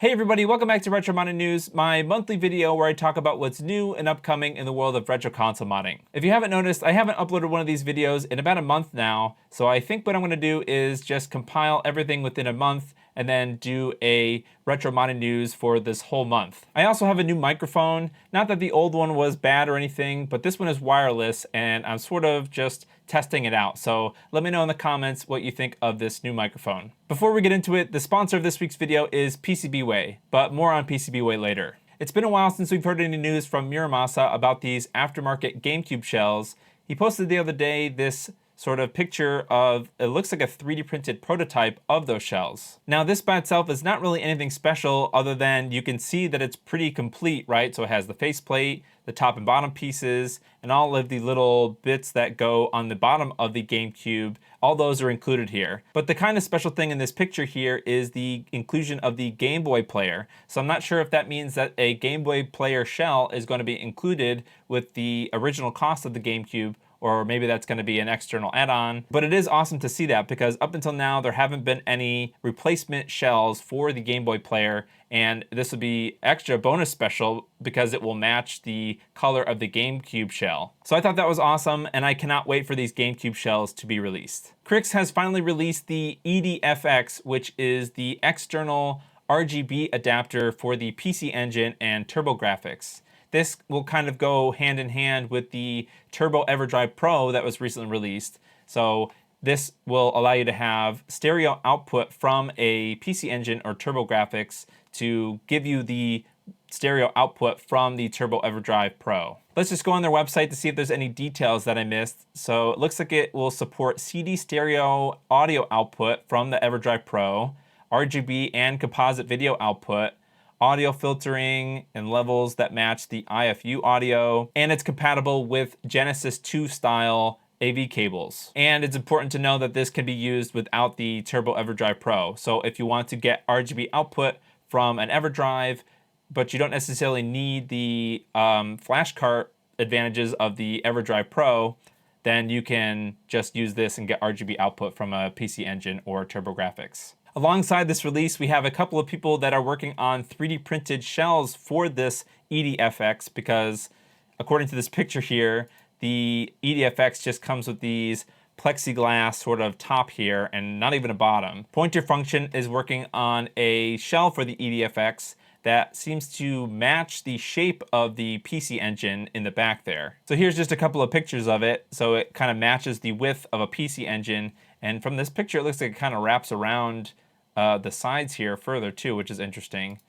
Hey everybody, welcome back to Retro Modding News, my monthly video where I talk about what's new and upcoming in the world of retro console modding. If you haven't noticed, I haven't uploaded one of these videos in about a month now, so I think what I'm going to do is just compile everything within a month and then do a Retro Modding News for this whole month. I also have a new microphone, not that the old one was bad or anything, but this one is wireless and I'm sort of just testing it out. So let me know in the comments what you think of this new microphone. Before we get into it, the sponsor of this week's video is PCBWay, but more on PCBWay later. It's been a while since we've heard any news from Muramasa about these aftermarket GameCube shells. He posted the other day this sort of picture of, it looks like a 3D printed prototype of those shells. Now this by itself is not really anything special other than you can see that it's pretty complete, right? So it has the faceplate, the top and bottom pieces, and all of the little bits that go on the bottom of the GameCube. All those are included here. But the kind of special thing in this picture here is the inclusion of the Game Boy player. So I'm not sure if that means that a Game Boy player shell is going to be included with the original cost of the GameCube, or maybe that's going to be an external add-on. But it is awesome to see that because up until now there haven't been any replacement shells for the Game Boy player, and this would be extra bonus special because it will match the color of the GameCube shell. So I thought that was awesome, and I cannot wait for these GameCube shells to be released. Krikkz has finally released the EDFX, which is the external RGB adapter for the PC Engine and TurboGrafx. This will kind of go hand in hand with the Turbo EverDrive Pro that was recently released. So this will allow you to have stereo output from a PC Engine or TurboGrafx to give you the stereo output from the Turbo EverDrive Pro. Let's just go on their website to see if there's any details that I missed. So it looks like it will support CD stereo audio output from the EverDrive Pro, RGB and composite video output, audio filtering and levels that match the IFU audio, and it's compatible with Genesis 2 style AV cables. And it's important to know that this can be used without the Turbo EverDrive Pro. So if you want to get RGB output from an EverDrive, but you don't necessarily need the flash cart advantages of the EverDrive Pro, then you can just use this and get RGB output from a PC Engine or TurboGrafx. Alongside this release, we have a couple of people that are working on 3D printed shells for this EDFX because according to this picture here, the EDFX just comes with these plexiglass sort of top here and not even a bottom. Pointer Function is working on a shell for the EDFX that seems to match the shape of the PC Engine in the back there. So here's just a couple of pictures of it. So it kind of matches the width of a PC Engine. And from this picture, it looks like it kind of wraps around the sides here further too, which is interesting.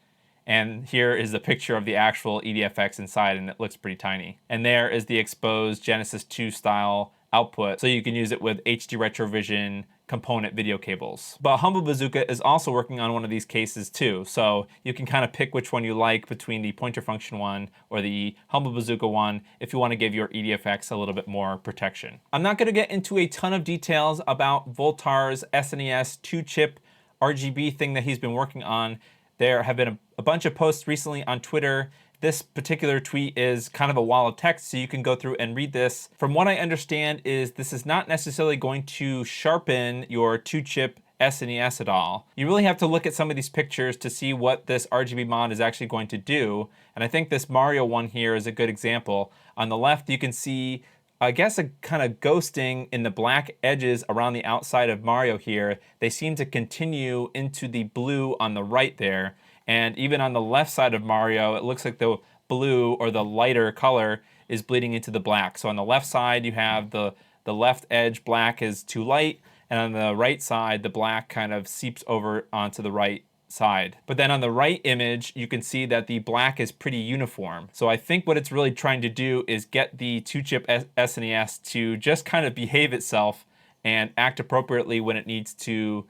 And here is the picture of the actual EDFX inside, and it looks pretty tiny. And there is the exposed Genesis 2 style output, so you can use it with HD Retrovision component video cables. But Humble Bazooka is also working on one of these cases too, so you can kind of pick which one you like between the Pointer Function one or the Humble Bazooka one if you want to give your EDFX a little bit more protection. I'm not going to get into a ton of details about Voltar's SNES 2-chip RGB thing that he's been working on. There have been a bunch of posts recently on Twitter. This particular tweet is kind of a wall of text, so you can go through and read this. From what I understand is this is not necessarily going to sharpen your 2-chip SNES at all. You really have to look at some of these pictures to see what this RGB mod is actually going to do. And I think this Mario one here is a good example. On the left, you can see, I guess, a kind of ghosting in the black edges around the outside of Mario here. They seem to continue into the blue on the right there. And even on the left side of Mario, it looks like the blue or the lighter color is bleeding into the black. So on the left side, you have the left edge black is too light. And on the right side, the black kind of seeps over onto the right side. But then on the right image, you can see that the black is pretty uniform. So I think what it's really trying to do is get the 2-chip SNES to just kind of behave itself and act appropriately when it needs to,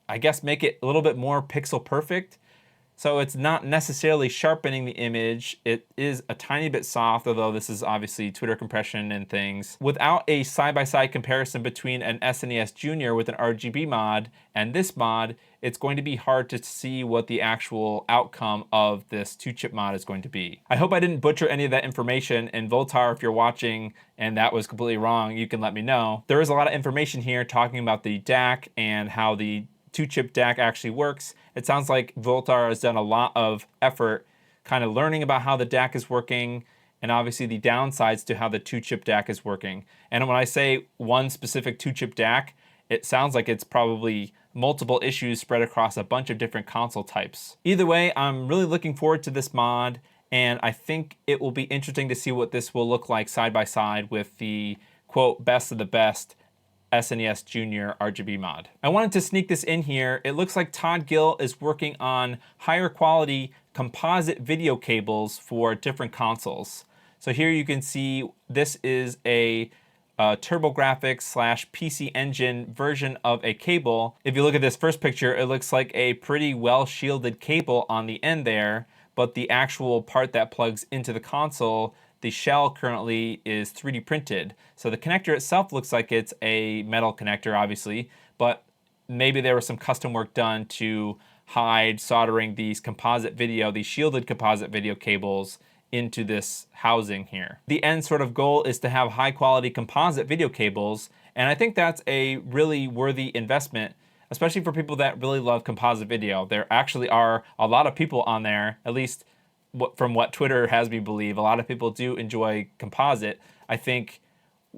I guess, make it a little bit more pixel perfect. So it's not necessarily sharpening the image. It is a tiny bit soft, although this is obviously Twitter compression and things. Without a side-by-side comparison between an SNES Junior with an RGB mod and this mod, it's going to be hard to see what the actual outcome of this 2-chip mod is going to be. I hope I didn't butcher any of that information, and Voltar, if you're watching and that was completely wrong, you can let me know. There is a lot of information here talking about the DAC and how the 2-chip DAC actually works. It sounds like Voltar has done a lot of effort kind of learning about how the DAC is working, and obviously the downsides to how the 2-chip DAC is working. And when I say one specific 2-chip DAC, it sounds like it's probably multiple issues spread across a bunch of different console types. Either way, I'm really looking forward to this mod, and I think it will be interesting to see what this will look like side by side with the, quote, best of the best SNES Junior RGB mod. I wanted to sneak this in here. It looks like Todd Gill is working on higher quality composite video cables for different consoles. So here you can see this is a TurboGrafx / PC Engine version of a cable. If you look at this first picture, it looks like a pretty well shielded cable on the end there, but the actual part that plugs into the console, the shell currently is 3D printed. So the connector itself looks like it's a metal connector, obviously, but maybe there was some custom work done to hide soldering these shielded composite video cables into this housing here. The end sort of goal is to have high quality composite video cables, and I think that's a really worthy investment, especially for people that really love composite video. There actually are a lot of people on there, at least from what Twitter has me believe, a lot of people do enjoy composite. I think,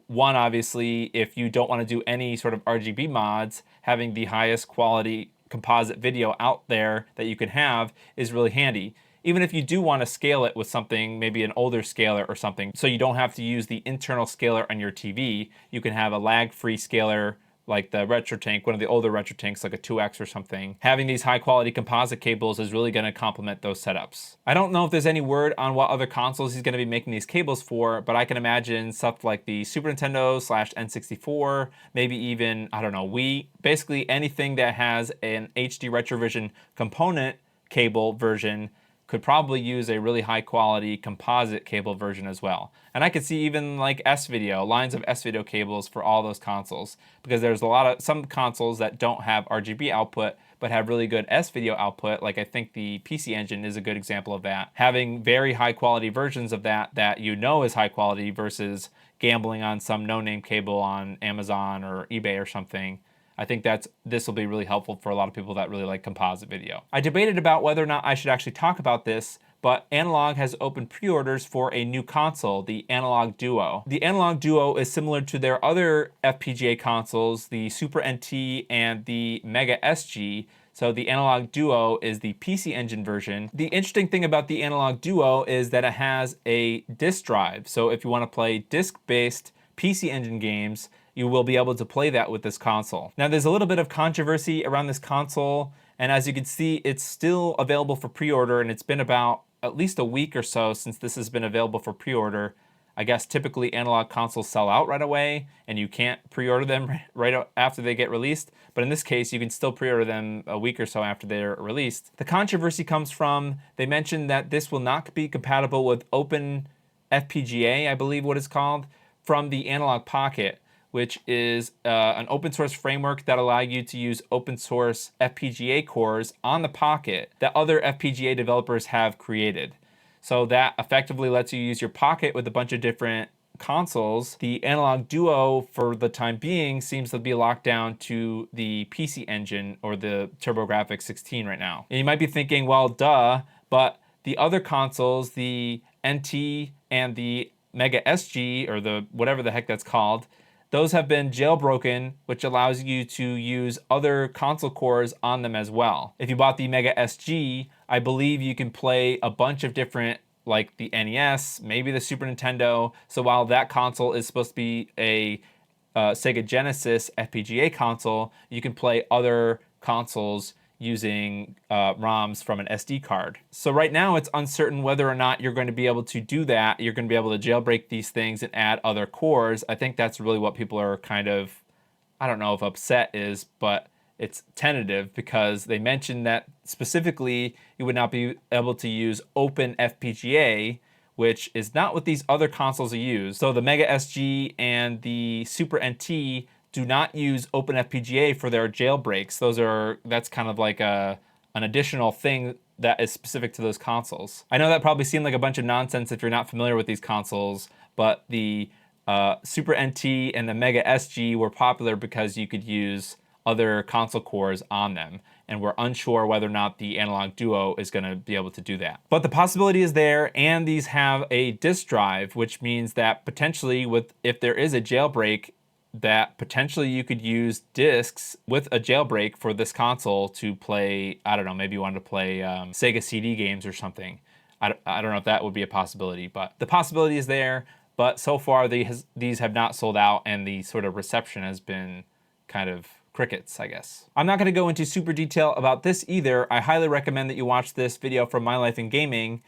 one, obviously, if you don't want to do any sort of RGB mods, having the highest quality composite video out there that you can have is really handy. Even if you do want to scale it with something, maybe an older scaler or something, so you don't have to use the internal scaler on your TV, you can have a lag-free scaler like the RetroTank, one of the older RetroTanks, like a 2X or something. Having these high-quality composite cables is really going to complement those setups. I don't know if there's any word on what other consoles he's going to be making these cables for, but I can imagine stuff like the Super Nintendo / N64, maybe even, I don't know, Wii. Basically anything that has an HD Retrovision component cable version could probably use a really high quality composite cable version as well. And I could see even like S-Video, lines of S-Video cables for all those consoles, because there's some consoles that don't have RGB output but have really good S-Video output. Like I think the PC Engine is a good example of that. Having very high quality versions of that you know is high quality versus gambling on some no-name cable on Amazon or eBay or something. I think this will be really helpful for a lot of people that really like composite video. I debated about whether or not I should actually talk about this, but Analogue has opened pre-orders for a new console, the Analogue Duo. The Analogue Duo is similar to their other FPGA consoles, the Super NT and the Mega SG. So the Analogue Duo is the PC Engine version. The interesting thing about the Analogue Duo is that it has a disk drive. So if you want to play disk-based PC Engine games, you will be able to play that with this console. Now there's a little bit of controversy around this console, and as you can see, it's still available for pre-order, and it's been about at least a week or so since this has been available for pre-order. I guess typically analog consoles sell out right away, and you can't pre-order them right after they get released, but in this case, you can still pre-order them a week or so after they're released. The controversy comes from, they mentioned that this will not be compatible with Open FPGA, I believe what it's called, from the Analogue Pocket, which is an open source framework that allows you to use open source FPGA cores on the Pocket that other FPGA developers have created. So that effectively lets you use your Pocket with a bunch of different consoles. The Analogue Duo, for the time being, seems to be locked down to the PC Engine or the TurboGrafx 16 right now. And you might be thinking, well, duh, but the other consoles, the NT and the Mega SG, or the whatever the heck that's called, those have been jailbroken, which allows you to use other console cores on them as well. If you bought the Mega SG, I believe you can play a bunch of different, like the NES, maybe the Super Nintendo. So while that console is supposed to be a Sega Genesis FPGA console, you can play other consoles using ROMs from an SD card. So right now it's uncertain whether or not you're going to be able to do that. You're going to be able to jailbreak these things and add other cores. I think that's really what people are kind of, I don't know if upset is, but it's tentative because they mentioned that specifically you would not be able to use Open FPGA, which is not what these other consoles use. So the Mega SG and the Super NT do not use OpenFPGA for their jailbreaks. That's kind of like an additional thing that is specific to those consoles. I know that probably seemed like a bunch of nonsense if you're not familiar with these consoles, but the Super NT and the Mega SG were popular because you could use other console cores on them, and we're unsure whether or not the Analogue Duo is going to be able to do that. But the possibility is there, and these have a disk drive, which means that potentially if there is a jailbreak, that potentially you could use discs with a jailbreak for this console to play, I don't know, maybe you wanted to play Sega CD games or something. I don't know if that would be a possibility, but the possibility is there. But so far, these have not sold out, and the sort of reception has been kind of crickets, I guess. I'm not going to go into super detail about this either. I highly recommend that you watch this video from My Life in Gaming,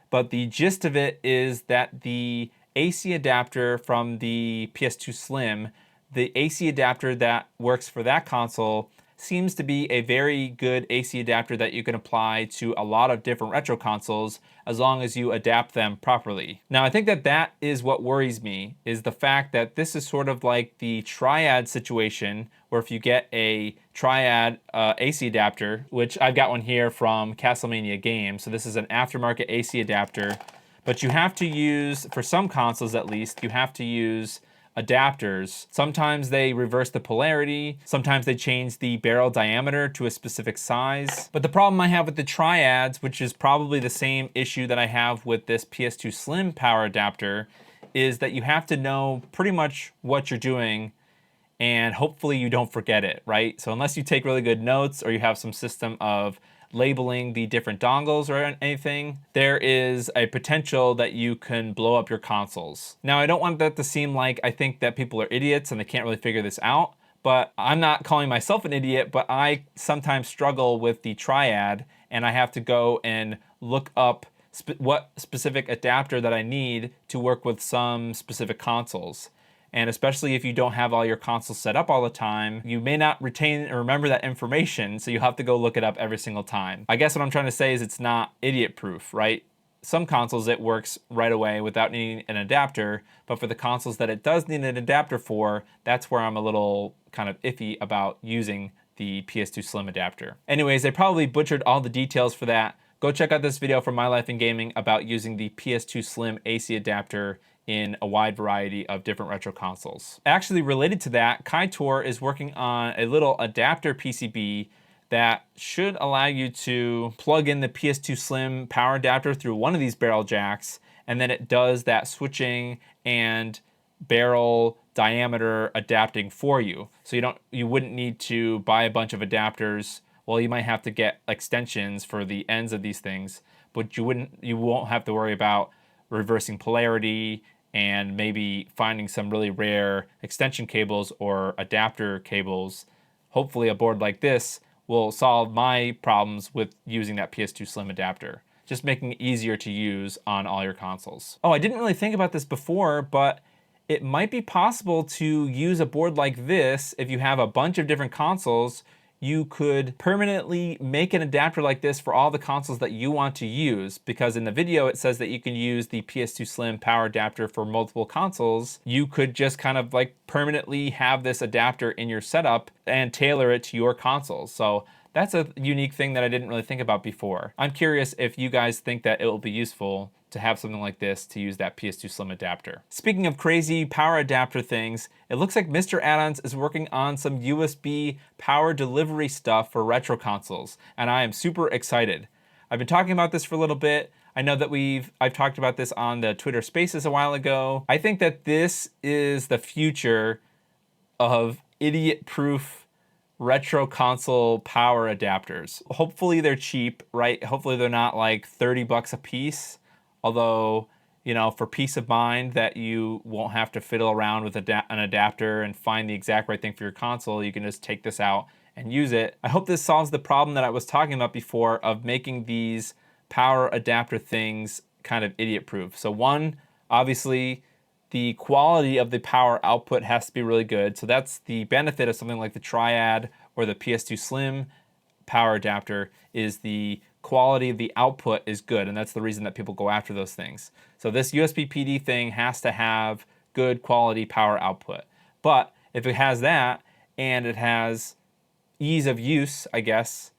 but the gist of it is that the AC adapter from the PS2 Slim, the AC adapter that works for that console, seems to be a very good AC adapter that you can apply to a lot of different retro consoles as long as you adapt them properly. Now, I think that is what worries me, is the fact that this is sort of like the triad situation, where if you get a triad AC adapter, which I've got one here from Castlemania Games, so this is an aftermarket AC adapter, but you have to use, for some consoles at least, you have to use adapters. Sometimes they reverse the polarity, sometimes they change the barrel diameter to a specific size. But the problem I have with the triads, which is probably the same issue that I have with this PS2 Slim power adapter, is that you have to know pretty much what you're doing, and hopefully you don't forget it, right? So unless you take really good notes or you have some system of labeling the different dongles or anything, there is a potential that you can blow up your consoles. Now, I don't want that to seem like I think that people are idiots and they can't really figure this out, but I'm not calling myself an idiot, but I sometimes struggle with the triad, and I have to go and look up what specific adapter that I need to work with some specific consoles. And especially if you don't have all your consoles set up all the time, you may not retain or remember that information, so you have to go look it up every single time. I guess what I'm trying to say is it's not idiot-proof, right? Some consoles it works right away without needing an adapter, but for the consoles that it does need an adapter for, that's where I'm a little kind of iffy about using the PS2 Slim adapter. Anyways, I probably butchered all the details for that. Go check out this video from My Life in Gaming about using the PS2 Slim AC adapter in a wide variety of different retro consoles. Actually, related to that, Kaitor is working on a little adapter PCB that should allow you to plug in the PS2 Slim power adapter through one of these barrel jacks, and then it does that switching and barrel diameter adapting for you. So you wouldn't need to buy a bunch of adapters. Well, you might have to get extensions for the ends of these things, but you won't have to worry about reversing polarity and maybe finding some really rare extension cables or adapter cables. Hopefully a board like this will solve my problems with using that PS2 Slim adapter, just making it easier to use on all your consoles. Oh, I didn't really think about this before, but it might be possible to use a board like this if you have a bunch of different consoles. You could permanently make an adapter like this for all the consoles that you want to use, because in the video it says that you can use the PS2 Slim power adapter for multiple consoles. You could just kind of like permanently have this adapter in your setup and tailor it to your consoles. So that's a unique thing that I didn't really think about before. I'm curious if you guys think that it will be useful to have something like this to use that PS2 Slim adapter. Speaking of crazy power adapter things, it looks like MisterAddons is working on some USB power delivery stuff for retro consoles, and I am super excited. I've been talking about this for a little bit. I know that I've talked about this on the Twitter Spaces a while ago. I think that this is the future of idiot-proof retro console power adapters. Hopefully they're cheap, right? Hopefully they're not like 30 bucks a piece. Although, you know, for peace of mind that you won't have to fiddle around with an adapter and find the exact right thing for your console, you can just take this out and use it. I hope this solves the problem that I was talking about before of making these power adapter things kind of idiot-proof. So one, obviously, the quality of the power output has to be really good. So that's the benefit of something like the Triad or the PS2 Slim power adapter, is the quality of the output is good, and that's the reason that people go after those things. So this USB PD thing has to have good quality power output. But if it has that and it has ease of use, I guess,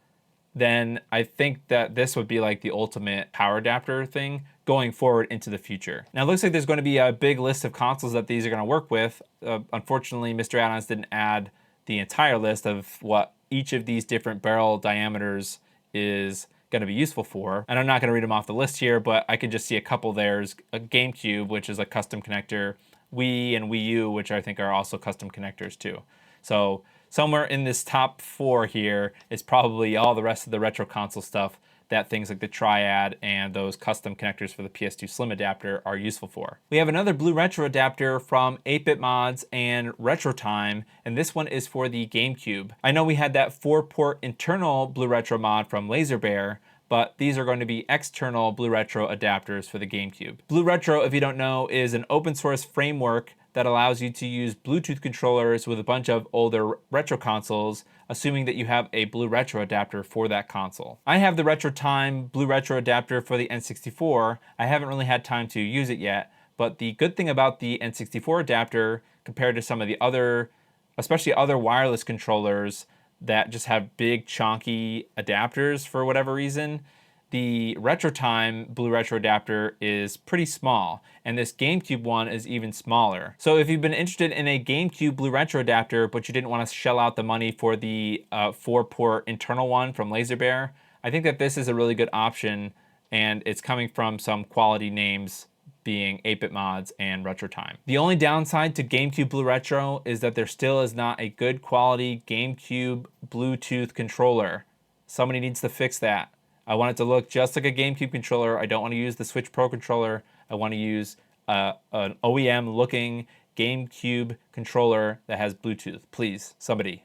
then I think that this would be like the ultimate power adapter thing going forward into the future. Now it looks like there's going to be a big list of consoles that these are going to work with. Unfortunately, MisterAddons didn't add the entire list of what each of these different barrel diameters is going to be useful for. And I'm not going to read them off the list here, but I can just see a couple. There's a GameCube, which is a custom connector, Wii and Wii U, which I think are also custom connectors too. So somewhere in this top 4 here is probably all the rest of the retro console stuff that things like the Triad and those custom connectors for the PS2 Slim adapter are useful for. We have another BlueRetro adapter from 8-Bit Mods and RetroTime, and this one is for the GameCube. I know we had that 4-port internal BlueRetro mod from LaserBear, but these are going to be external BlueRetro adapters for the GameCube. BlueRetro, if you don't know, is an open source framework that allows you to use Bluetooth controllers with a bunch of older retro consoles, assuming that you have a BlueRetro adapter for that console. I have the RetroTime BlueRetro adapter for the N64. I haven't really had time to use it yet, but the good thing about the N64 adapter compared to some of the other, especially other wireless controllers that just have big chonky adapters for whatever reason, the RetroTime BlueRetro adapter is pretty small, and this GameCube one is even smaller. So if you've been interested in a GameCube BlueRetro adapter, but you didn't want to shell out the money for the 4-port internal one from LaserBear, I think that this is a really good option, and it's coming from some quality names being 8-Bit Mods and RetroTime. The only downside to GameCube BlueRetro is that there still is not a good quality GameCube Bluetooth controller. Somebody needs to fix that. I want it to look just like a GameCube controller. I don't want to use the Switch Pro controller. I want to use an OEM-looking GameCube controller that has Bluetooth. Please, somebody.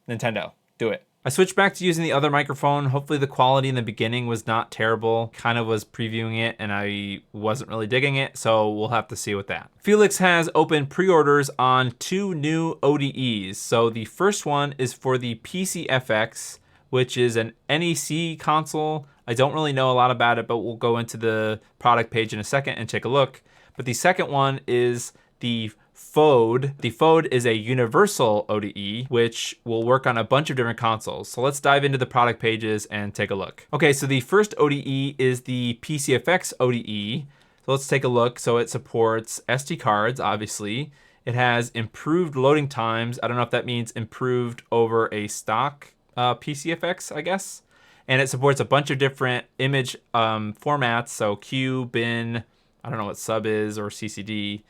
Nintendo, do it. I switched back to using the other microphone. Hopefully the quality in the beginning was not terrible. Kind of was previewing it and I wasn't really digging it, so we'll have to see with that. Felix has opened pre-orders on 2 new ODEs. So the first one is for the PCFX, which is an NEC console. I don't really know a lot about it, but we'll go into the product page in a second and take a look. But the second one is the FODE. The FODE is a Universal ODE, which will work on a bunch of different consoles. So let's dive into the product pages and take a look. Okay, so the first ODE is the PCFX ODE. So let's take a look. So it supports SD cards, obviously. It has improved loading times. I don't know if that means improved over a stock PCFX, I guess. And it supports a bunch of different image formats, so Q, bin, I don't know what sub is, or CCD,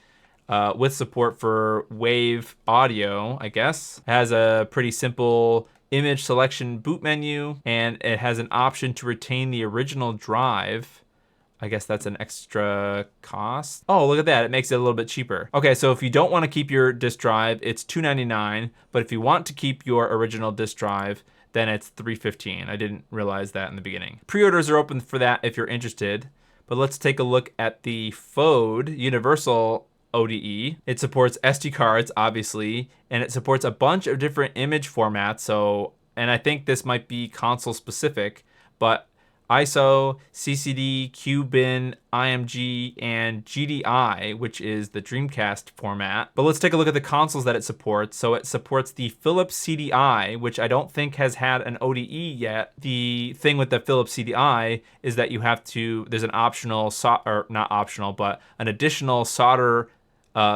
with support for wave audio, I guess. It has a pretty simple image selection boot menu, and it has an option to retain the original drive. I guess that's an extra cost. Oh, look at that. It makes it a little bit cheaper. Okay, so if you don't want to keep your disk drive, it's $299. But if you want to keep your original disk drive, then it's $315. I didn't realize that in the beginning. Pre-orders are open for that if you're interested. But let's take a look at the FODE Universal ODE. It supports SD cards, obviously, and it supports a bunch of different image formats. So, and I think this might be console specific, but ISO, CCD, QBin, IMG, and GDI, which is the Dreamcast format. But let's take a look at the consoles that it supports. So it supports the Philips CDI, which I don't think has had an ODE yet. The thing with the Philips CDI is that you have to, there's an optional, or not optional, but an additional solder,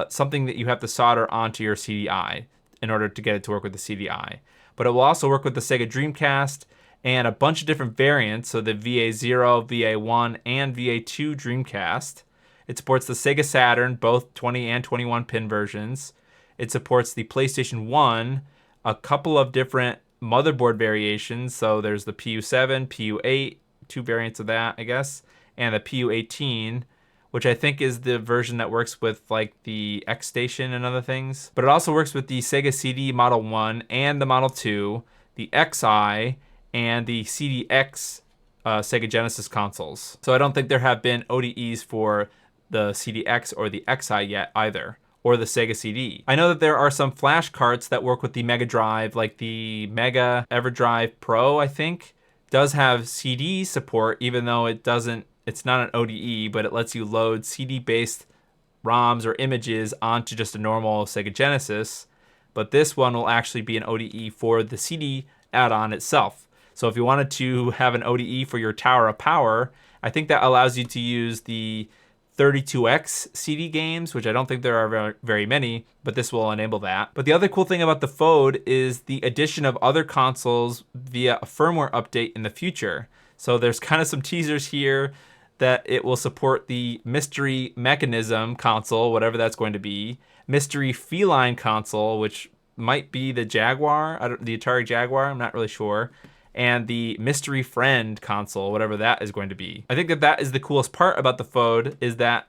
something that you have to solder onto your CDI in order to get it to work with the CDI. But it will also work with the Sega Dreamcast, and a bunch of different variants, so the VA0, VA1, and VA2 Dreamcast. It supports the Sega Saturn, both 20 and 21 pin versions. It supports the PlayStation 1, a couple of different motherboard variations, so there's the PU7, PU8, 2 variants of that, I guess, and the PU18, which I think is the version that works with like the X Station and other things. But it also works with the Sega CD Model 1 and the Model 2, the XI, and the CDX Sega Genesis consoles. So I don't think there have been ODEs for the CDX or the XI yet either, or the Sega CD. I know that there are some flash carts that work with the Mega Drive, like the Mega EverDrive Pro, I think, does have CD support, even though it doesn't, it's not an ODE, but it lets you load CD-based ROMs or images onto just a normal Sega Genesis. But this one will actually be an ODE for the CD add-on itself. So if you wanted to have an ODE for your Tower of Power, I think that allows you to use the 32x CD games, which I don't think there are very many, but this will enable that. But the other cool thing about the Fold is the addition of other consoles via a firmware update in the future. So there's kind of some teasers here that it will support the Mystery Mechanism console, whatever that's going to be, Mystery Feline console, which might be the Jaguar, the Atari Jaguar, I'm not really sure, and the Mystery Friend console, whatever that is going to be. I think that is the coolest part about the Fold, is that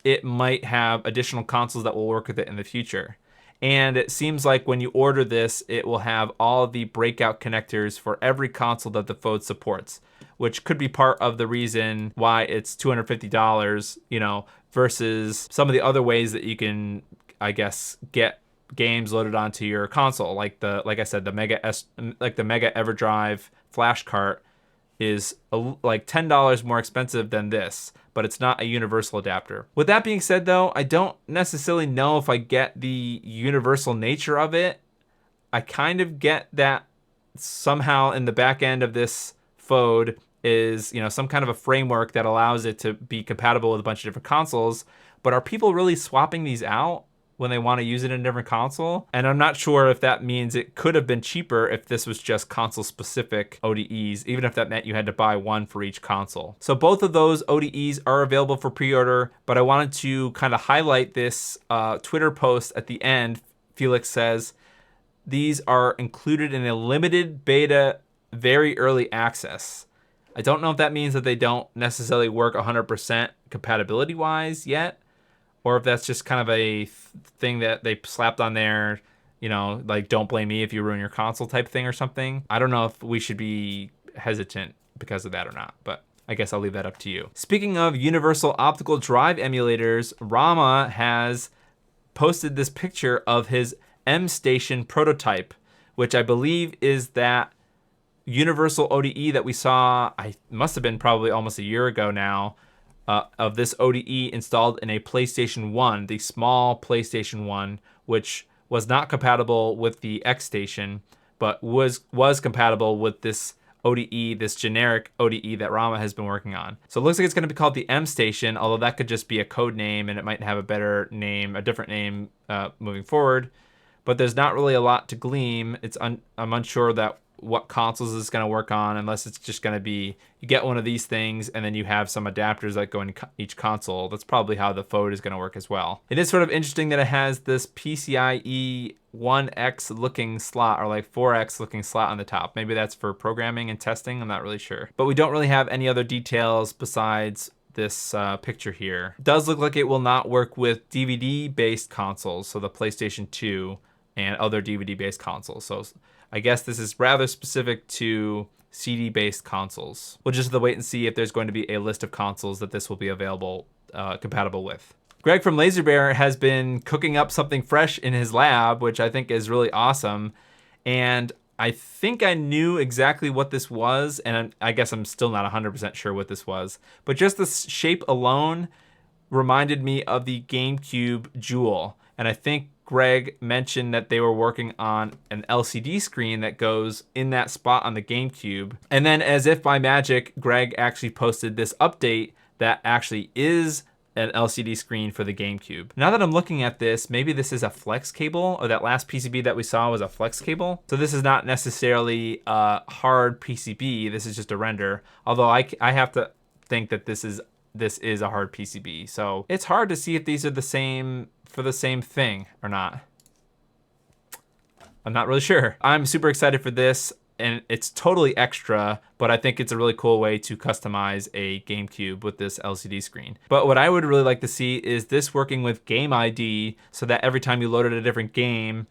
it might have additional consoles that will work with it in the future. And it seems like when you order this, it will have all the breakout connectors for every console that the Fold supports, which could be part of the reason why it's $250, you know, versus some of the other ways that you can, I guess, get games loaded onto your console, like I said, the Mega EverDrive flash cart is like $10 more expensive than this, but it's not a universal adapter. With that being said, though, I don't necessarily know if I get the universal nature of it. I kind of get that somehow in the back end of this Fold is, you know, some kind of a framework that allows it to be compatible with a bunch of different consoles. But are people really swapping these out when they want to use it in a different console? And I'm not sure if that means it could have been cheaper if this was just console specific ODEs, even if that meant you had to buy one for each console. So both of those ODEs are available for pre-order, but I wanted to kind of highlight this Twitter post at the end. Felix says, these are included in a limited beta, very early access. I don't know if that means that they don't necessarily work 100% compatibility wise yet, or if that's just kind of a thing that they slapped on there, you know, like don't blame me if you ruin your console type thing or something. I don't know if we should be hesitant because of that or not, but I guess I'll leave that up to you. Speaking of universal optical drive emulators, Rama has posted this picture of his mStation prototype, which I believe is that Universal ODE that we saw, I must have been probably almost a year ago now, of this ODE installed in a PlayStation 1, the small PlayStation 1, which was not compatible with the X-Station, but was compatible with this ODE, this generic ODE that Rama has been working on. So it looks like it's going to be called the mStation, although that could just be a code name and it might have a better name, a different name moving forward. But there's not really a lot to glean. I'm unsure that what consoles is going to work on, unless it's just going to be you get one of these things and then you have some adapters that go in each console. That's probably how the Fold is going to work as well. It is sort of interesting that it has this PCIe 1X looking slot, or like 4X looking slot on the top. Maybe that's for programming and testing, I'm not really sure. But we don't really have any other details besides this picture here. It does look like it will not work with DVD based consoles, so the PlayStation 2 and other DVD based consoles. So I guess this is rather specific to CD-based consoles. We'll just have to wait and see if there's going to be a list of consoles that this will be available, compatible with. Greg from LaserBear has been cooking up something fresh in his lab, which I think is really awesome. And I think I knew exactly what this was, and I guess I'm still not 100% sure what this was. But just the shape alone reminded me of the GameCube Jewel. And I think Greg mentioned that they were working on an LCD screen that goes in that spot on the GameCube. And then as if by magic, Greg actually posted this update that actually is an LCD screen for the GameCube. Now that I'm looking at this, maybe this is a flex cable, or that last PCB that we saw was a flex cable. So this is not necessarily a hard PCB, this is just a render. Although I have to think that this is a hard PCB. So it's hard to see if these are the same for the same thing or not. I'm not really sure. I'm super excited for this, and it's totally extra, but I think it's a really cool way to customize a GameCube with this LCD screen. But what I would really like to see is this working with Game ID, so that every time you loaded a different game,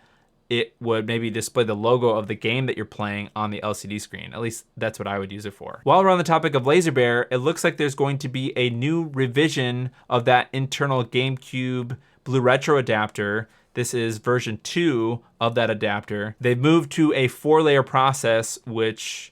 it would maybe display the logo of the game that you're playing on the LCD screen. At least that's what I would use it for. While we're on the topic of LaserBear, it looks like there's going to be a new revision of that internal GameCube BlueRetro adapter. This is version 2 of that adapter. They've moved to a 4-layer process, which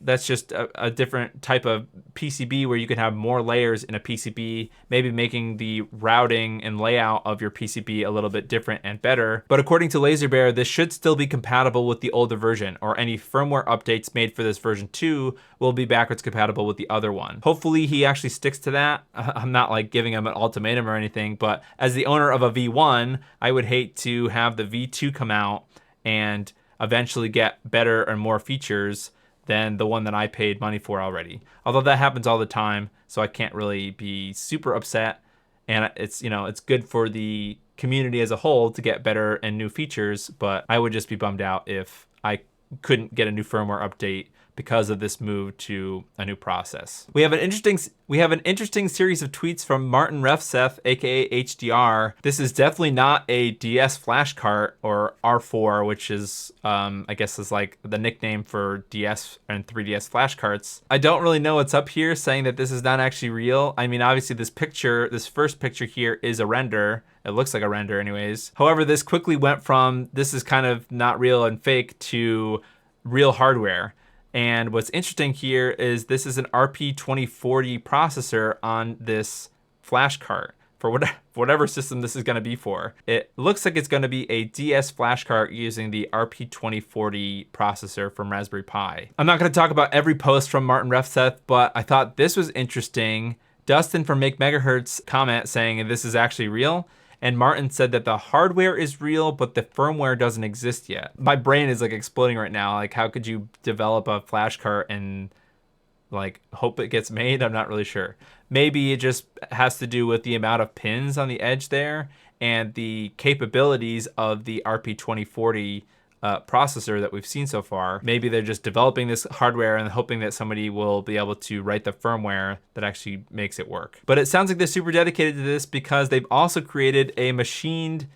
that's just a different type of PCB where you can have more layers in a PCB, maybe making the routing and layout of your PCB a little bit different and better. But according to LaserBear, this should still be compatible with the older version, or any firmware updates made for this version 2 will be backwards compatible with the other one. Hopefully he actually sticks to that. I'm not like giving him an ultimatum or anything, but as the owner of a V1, I would hate to have the V2 come out and eventually get better and more features than the one that I paid money for already. Although that happens all the time, so I can't really be super upset. And it's, you know, it's good for the community as a whole to get better and new features, but I would just be bummed out if I couldn't get a new firmware update because of this move to a new process. We have an interesting series of tweets from Martin Refseth, aka HDR. This is definitely not a DS flash cart, or R4, which is I guess is like the nickname for DS and 3DS flash carts. I don't really know what's up here saying that this is not actually real. I mean, obviously this first picture here is a render. It looks like a render anyways. However, this quickly went from this is kind of not real and fake to real hardware. And what's interesting here is this is an RP2040 processor on this flash cart for whatever system this is going to be for. It looks like it's going to be a DS flash cart using the RP2040 processor from Raspberry Pi. I'm not going to talk about every post from Martin Refseth, but I thought this was interesting. Dustin from Make Megahertz comment saying this is actually real. And Martin said that the hardware is real, but the firmware doesn't exist yet. My brain is like exploding right now. Like, how could you develop a flash cart and like hope it gets made? I'm not really sure. Maybe it just has to do with the amount of pins on the edge there and the capabilities of the RP2040 processor that we've seen so far. Maybe they're just developing this hardware and hoping that somebody will be able to write the firmware that actually makes it work. But it sounds like they're super dedicated to this because they've also created a machined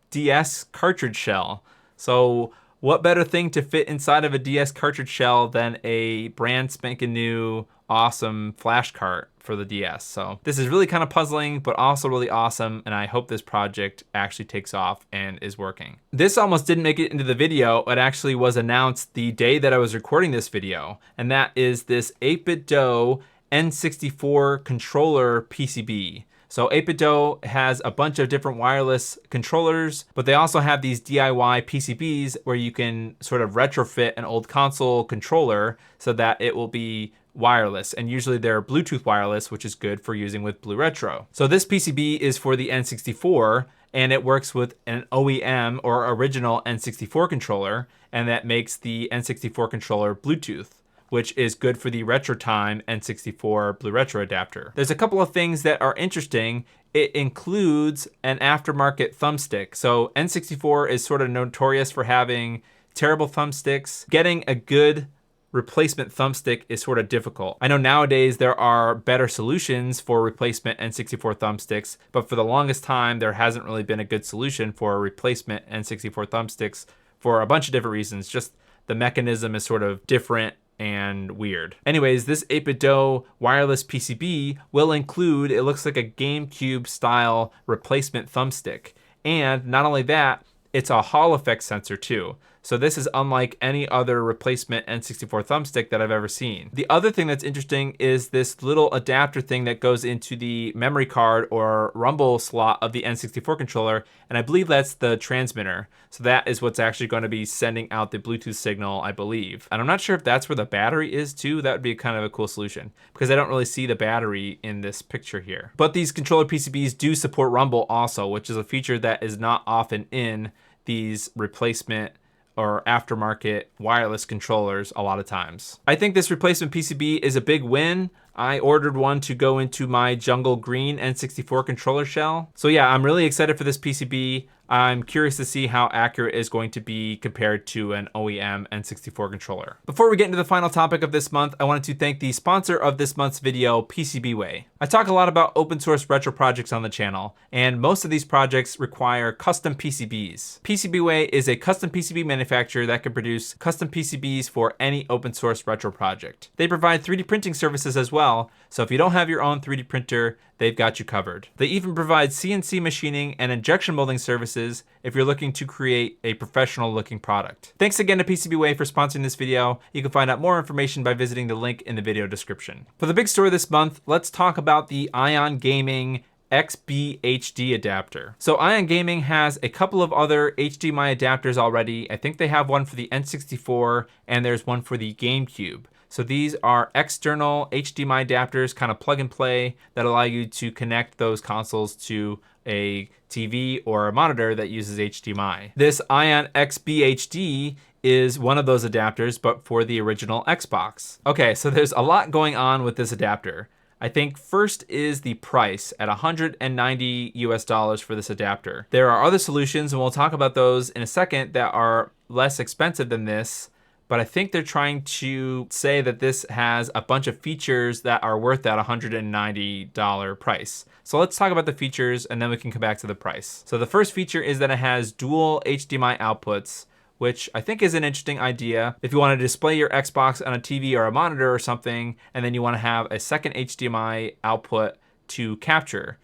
DS cartridge shell. So what better thing to fit inside of a DS cartridge shell than a brand spanking new awesome flash cart for the DS. So this is really kind of puzzling, but also really awesome. And I hope this project actually takes off and is working. This almost didn't make it into the video. It actually was announced the day that I was recording this video. And that is this 8BitDo N64 controller PCB. So 8BitDo has a bunch of different wireless controllers, but they also have these DIY PCBs where you can sort of retrofit an old console controller so that it will be wireless, and usually they're Bluetooth wireless, which is good for using with BlueRetro. So this PCB is for the N64, and it works with an OEM or original N64 controller, and that makes the N64 controller Bluetooth, which is good for the RetroTime N64 BlueRetro adapter. There's a couple of things that are interesting. It includes an aftermarket thumbstick. So N64 is sort of notorious for having terrible thumbsticks. Getting a good replacement thumbstick is sort of difficult. I know nowadays there are better solutions for replacement N64 thumbsticks, but for the longest time there hasn't really been a good solution for replacement N64 thumbsticks for a bunch of different reasons. Just the mechanism is sort of different and weird. Anyways, this 8BitDo wireless PCB will include, it looks like a GameCube style replacement thumbstick. And not only that, it's a Hall effect sensor too. So this is unlike any other replacement N64 thumbstick that I've ever seen. The other thing that's interesting is this little adapter thing that goes into the memory card or rumble slot of the N64 controller, and I believe that's the transmitter. So that is what's actually going to be sending out the Bluetooth signal, I believe. And I'm not sure if that's where the battery is too. That would be kind of a cool solution because I don't really see the battery in this picture here. But these controller PCBs do support rumble also, which is a feature that is not often in these replacement or aftermarket wireless controllers a lot of times. I think this replacement PCB is a big win. I ordered one to go into my jungle green N64 controller shell. So yeah, I'm really excited for this PCB. I'm curious to see how accurate it's going to be compared to an OEM N64 controller. Before we get into the final topic of this month, I wanted to thank the sponsor of this month's video, PCBWay. I talk a lot about open source retro projects on the channel, and most of these projects require custom PCBs. PCBWay is a custom PCB manufacturer that can produce custom PCBs for any open source retro project. They provide 3D printing services as well, so if you don't have your own 3D printer, they've got you covered. They even provide CNC machining and injection molding services if you're looking to create a professional looking product. Thanks again to PCBWay for sponsoring this video. You can find out more information by visiting the link in the video description. For the big story this month, let's talk about the ION Gaming XB adapter. So ION Gaming has a couple of other HDMI adapters already. I think they have one for the N64 and there's one for the GameCube. So these are external HDMI adapters, kind of plug and play, that allow you to connect those consoles to a TV or a monitor that uses HDMI. This ION XB is one of those adapters, but for the original Xbox. Okay, so there's a lot going on with this adapter. I think first is the price at $190 US for this adapter. There are other solutions, and we'll talk about those in a second, that are less expensive than this, but I think they're trying to say that this has a bunch of features that are worth that $190 price. So let's talk about the features and then we can come back to the price. So the first feature is that it has dual HDMI outputs, which I think is an interesting idea. If you want to display your Xbox on a TV or a monitor or something, and then you want to have a second HDMI output to capture.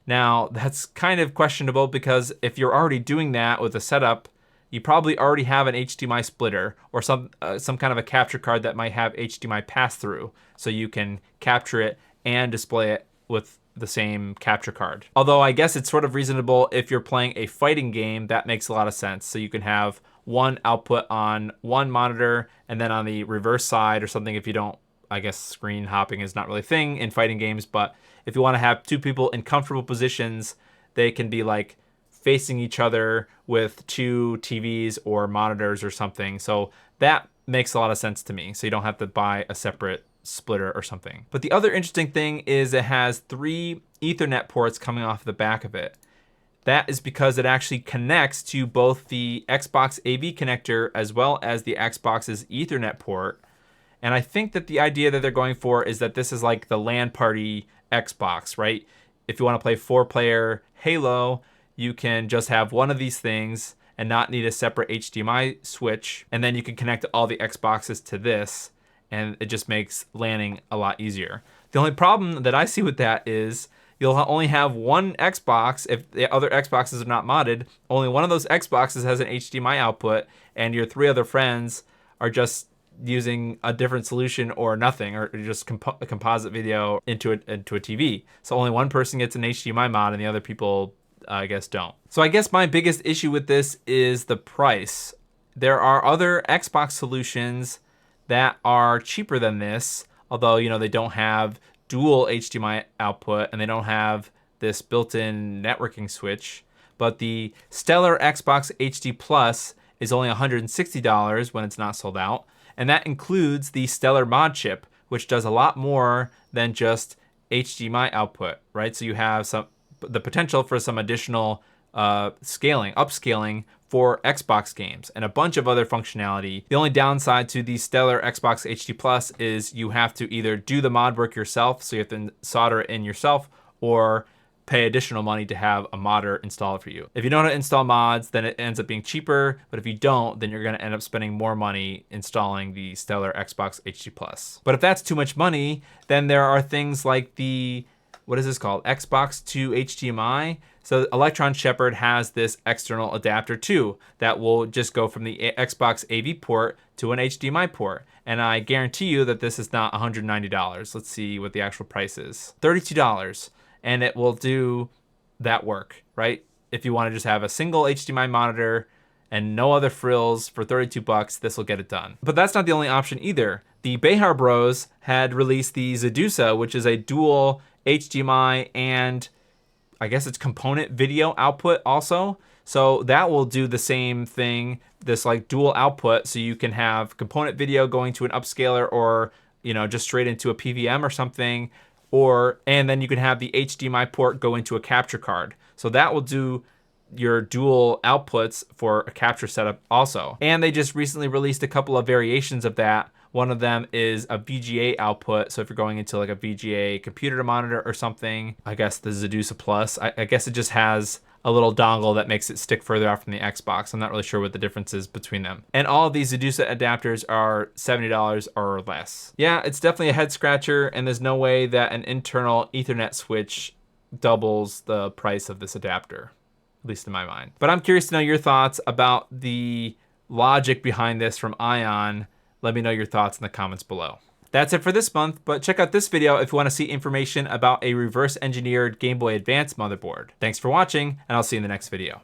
Now, that's kind of questionable because if you're already doing that with a setup, you probably already have an HDMI splitter or some kind of a capture card that might have HDMI pass-through, so you can capture it and display it with the same capture card. Although I guess it's sort of reasonable if you're playing a fighting game, that makes a lot of sense. So you can have one output on one monitor and then on the reverse side or something if you don't, I guess screen hopping is not really a thing in fighting games, but if you want to have two people in comfortable positions, they can be like facing each other with two TVs or monitors or something. So that makes a lot of sense to me. So you don't have to buy a separate splitter or something. But the other interesting thing is it has 3 Ethernet ports coming off the back of it. That is because it actually connects to both the Xbox AV connector as well as the Xbox's Ethernet port. And I think that the idea that they're going for is that this is like the LAN party Xbox, right? If you want to play 4-player Halo, you can just have one of these things and not need a separate HDMI switch. And then you can connect all the Xboxes to this, and it just makes LANing a lot easier. The only problem that I see with that is you'll only have one Xbox. If the other Xboxes are not modded, only one of those Xboxes has an HDMI output, and your 3 other friends are just using a different solution or nothing, or just a composite video into a TV. So only one person gets an HDMI mod and the other people, I guess, don't. So I guess my biggest issue with this is the price. There are other Xbox solutions that are cheaper than this, although, you know, they don't have dual HDMI output and they don't have this built-in networking switch. But the Stellar Xbox HD Plus is only $160 when it's not sold out. And that includes the Stellar Mod chip, which does a lot more than just HDMI output, right? So you have the potential for some additional upscaling for Xbox games and a bunch of other functionality. The only downside to the Stellar Xbox HD Plus is you have to either do the mod work yourself, so you have to solder it in yourself, or pay additional money to have a modder install it for you. If you know how to install mods, then it ends up being cheaper, but if you don't, then you're gonna end up spending more money installing the Stellar Xbox HD Plus. But if that's too much money, then there are things like the, what is this called? Xbox to HDMI. So Electron Shepherd has this external adapter too that will just go from the Xbox AV port to an HDMI port. And I guarantee you that this is not $190. Let's see what the actual price is. $32. And it will do that work, right? If you want to just have a single HDMI monitor and no other frills for $32, this will get it done. But that's not the only option either. The Behar Bros had released the Zadusa, which is a dual HDMI and I guess it's component video output also. So that will do the same thing, this like dual output, so you can have component video going to an upscaler or, you know, just straight into a PVM or something, and then you can have the HDMI port go into a capture card. So that will do your dual outputs for a capture setup also. And they just recently released a couple of variations of that One of them is a VGA output. So if you're going into like a VGA computer to monitor or something, I guess the Zadusa Plus, I guess it just has a little dongle that makes it stick further out from the Xbox. I'm not really sure what the difference is between them. And all of these Zadusa adapters are $70 or less. Yeah, it's definitely a head scratcher, and there's no way that an internal Ethernet switch doubles the price of this adapter, at least in my mind. But I'm curious to know your thoughts about the logic behind this from ION. Let me know your thoughts in the comments below. That's it for this month, but check out this video if you want to see information about a reverse engineered Game Boy Advance motherboard. Thanks for watching, and I'll see you in the next video.